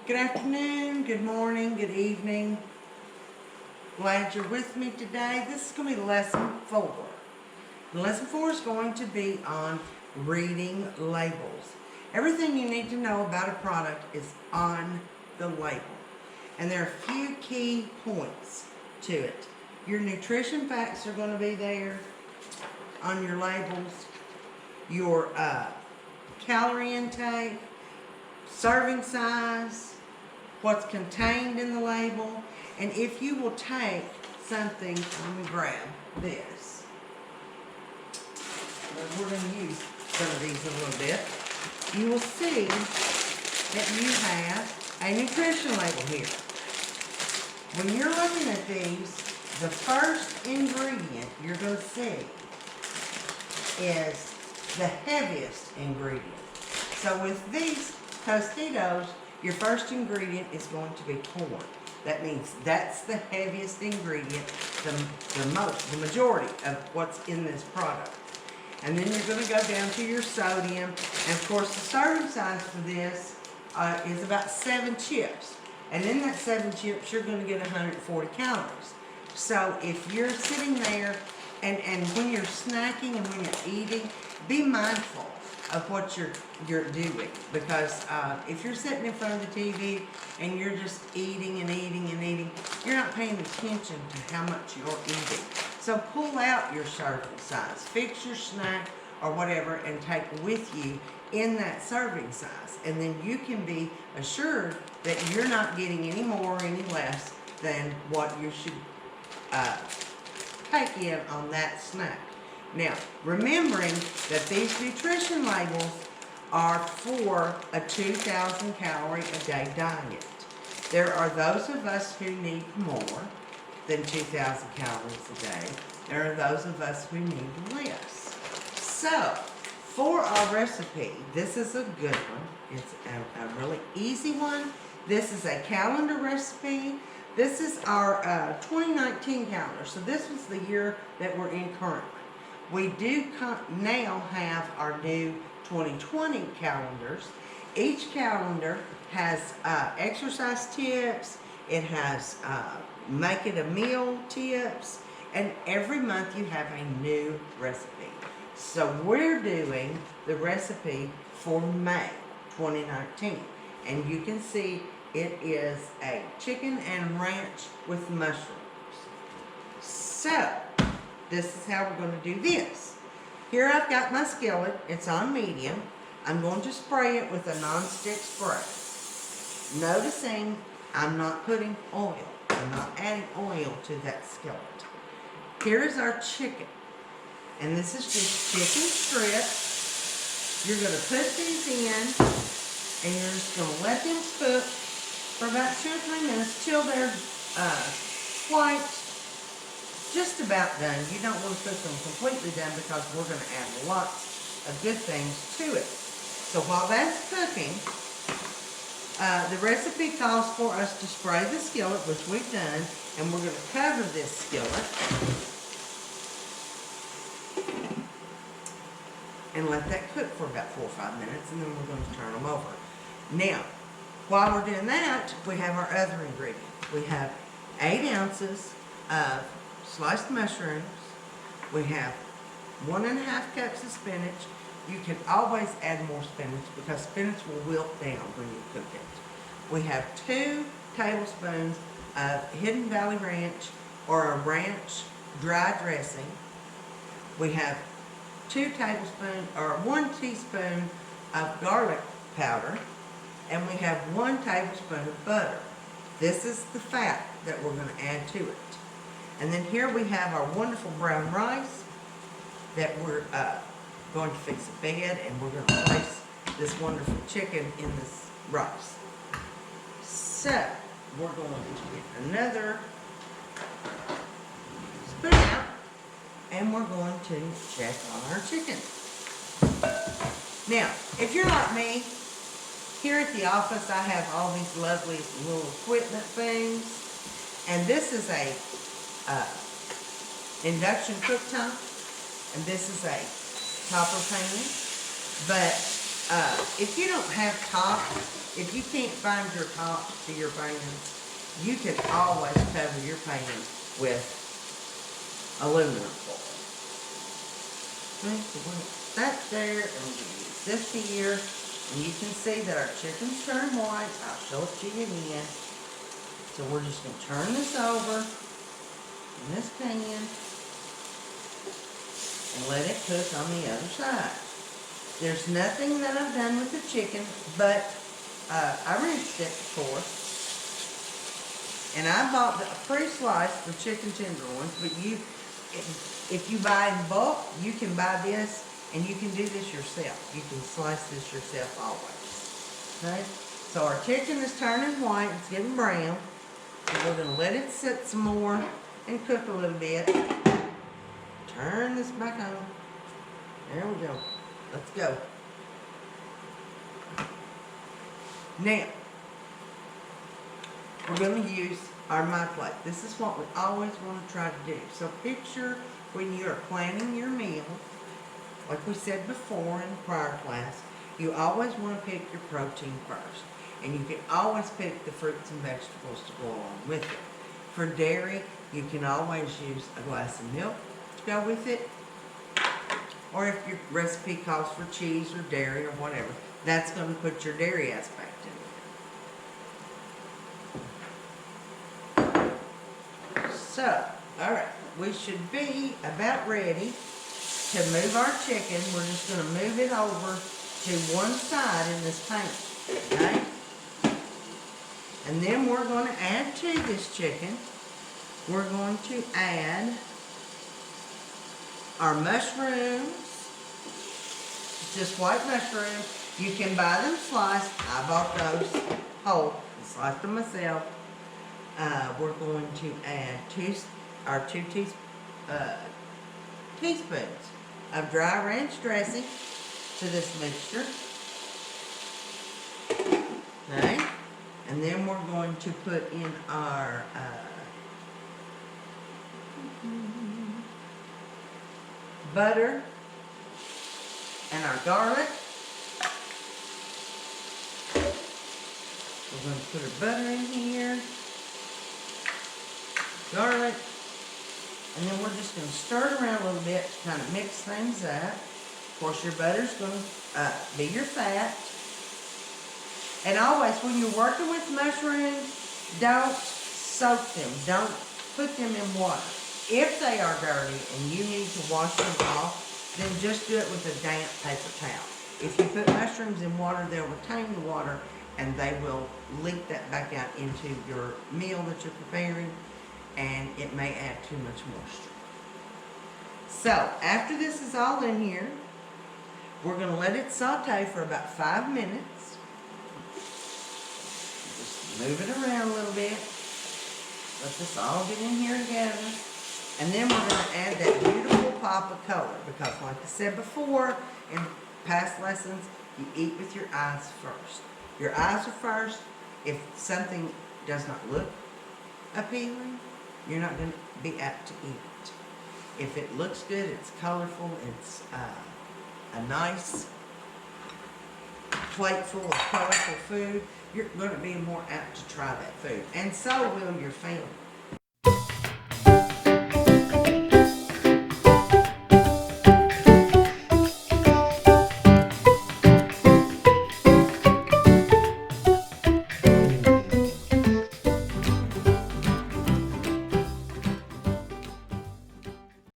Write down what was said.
Good afternoon, good morning, good evening. Glad you're with me today. This is going to be lesson 4. Lesson 4 is going to be on reading labels. Everything you need to know about a product is on the label. And there are a few key points to it. Your nutrition facts are going to be there on your labels. Your calorie intake, serving size, what's contained in the label, and if you will take something, let me grab this. We're going to use some of these a little bit. You will see that you have a nutrition label here. When you're looking at these, the first ingredient you're going to see is the heaviest ingredient. So with these Tostitos, your first ingredient is going to be corn. That means that's the heaviest ingredient, the majority of what's in this product. And then you're going to go down to your sodium. And of course, the serving size for this is about 7 chips. And in that 7 chips, you're going to get 140 calories. So if you're sitting there and when you're snacking and when you're eating, be mindful of what you're doing, because if you're sitting in front of the TV and you're just eating and eating and eating, you're not paying attention to how much you're eating. So pull out your serving size, fix your snack or whatever, and take with you in that serving size, and then you can be assured that you're not getting any more or any less than what you should take in on that snack. Now, remembering that these nutrition labels are for a 2,000 calorie a day diet. There are those of us who need more than 2,000 calories a day. There are those of us who need less. So, for our recipe, this is a good one. It's a really easy one. This is a calendar recipe. This is our 2019 calendar. So this was the year that we're in currently. We do now have our new 2020 calendars. Each calendar has exercise tips. It has make it a meal tips. And every month you have a new recipe. So we're doing the recipe for May 2019. And you can see it is a chicken and ranch with mushrooms. So, this is how we're going to do this. Here I've got my skillet. It's on medium. I'm going to spray it with a non-stick spray. Noticing I'm not putting oil. I'm not adding oil to that skillet. Here is our chicken. And this is just chicken strips. You're going to put these in, and you're just going to let them cook for about 2 or 3 minutes till they're quite just about done. You don't want to cook them completely done because we're going to add lots of good things to it. So while that's cooking, the recipe calls for us to spray the skillet, which we've done, and we're going to cover this skillet and let that cook for about 4 or 5 minutes, and then we're going to turn them over. Now, while we're doing that, we have our other ingredients. We have 8 ounces of sliced mushrooms. We have 1.5 cups of spinach. You can always add more spinach because spinach will wilt down when you cook it. We have 2 tablespoons of Hidden Valley Ranch or a ranch dry dressing. We have 2 tablespoons or 1 teaspoon of garlic powder. And we have 1 tablespoon of butter. This is the fat that we're going to add to it. And then here we have our wonderful brown rice that we're going to fix a bed, and we're going to place this wonderful chicken in this rice. So, we're going to get another spoon out, and we're going to check on our chicken. Now, if you're like me, here at the office, I have all these lovely little equipment things. And this is a induction cooktop. And this is a copper pan. But if you don't have top if you can't find your top to your pan, you can always cover your pan with aluminum foil. That's there, and we can use this here, and you can see that our chicken's turned white. I'll show it to you again. So we're just going to turn this over in this pan and let it cook on the other side. There's nothing that I've done with the chicken, but I rinsed it, of course. And I bought a pre-sliced for chicken tenderloins, but if you buy in bulk, you can buy this, and you can do this yourself. You can slice this yourself always. Okay? So our chicken is turning white, it's getting brown. So we're going to let it sit some more and cook a little bit. Turn this back on. There we go. Let's go. Now, we're going to use our My Plate. This is what we always want to try to do. So picture when you are planning your meal, like we said before in the prior class, you always want to pick your protein first. And you can always pick the fruits and vegetables to go along with it. For dairy, you can always use a glass of milk to go with it. Or if your recipe calls for cheese or dairy or whatever, that's going to put your dairy aspect in there. So, alright, we should be about ready to move our chicken. We're just going to move it over to one side in this pan. Okay? And then we're going to add to this chicken, we're going to add our mushrooms, just white mushrooms. You can buy them sliced. I bought those whole and sliced them myself. We're going to add two teaspoons of dry ranch dressing to this mixture. Okay. And then we're going to put in our butter and our garlic. We're going to put our butter in here, garlic, and then we're just going to stir it around a little bit to kind of mix things up. Of course, your butter's going to be your fat. And always, when you're working with mushrooms, don't soak them. Don't put them in water. If they are dirty and you need to wash them off, then just do it with a damp paper towel. If you put mushrooms in water, they'll retain the water and they will leak that back out into your meal that you're preparing, and it may add too much moisture. So, after this is all in here, we're going to let it saute for about 5 minutes. Move it around a little bit. Let this all get in here together. And then we're going to add that beautiful pop of color. Because like I said before in past lessons, you eat with your eyes first. Your eyes are first. If something does not look appealing, you're not going to be apt to eat it. If it looks good, it's colorful, it's a nice plate full of colorful food, you're going to be more apt to try that food. And so will your family.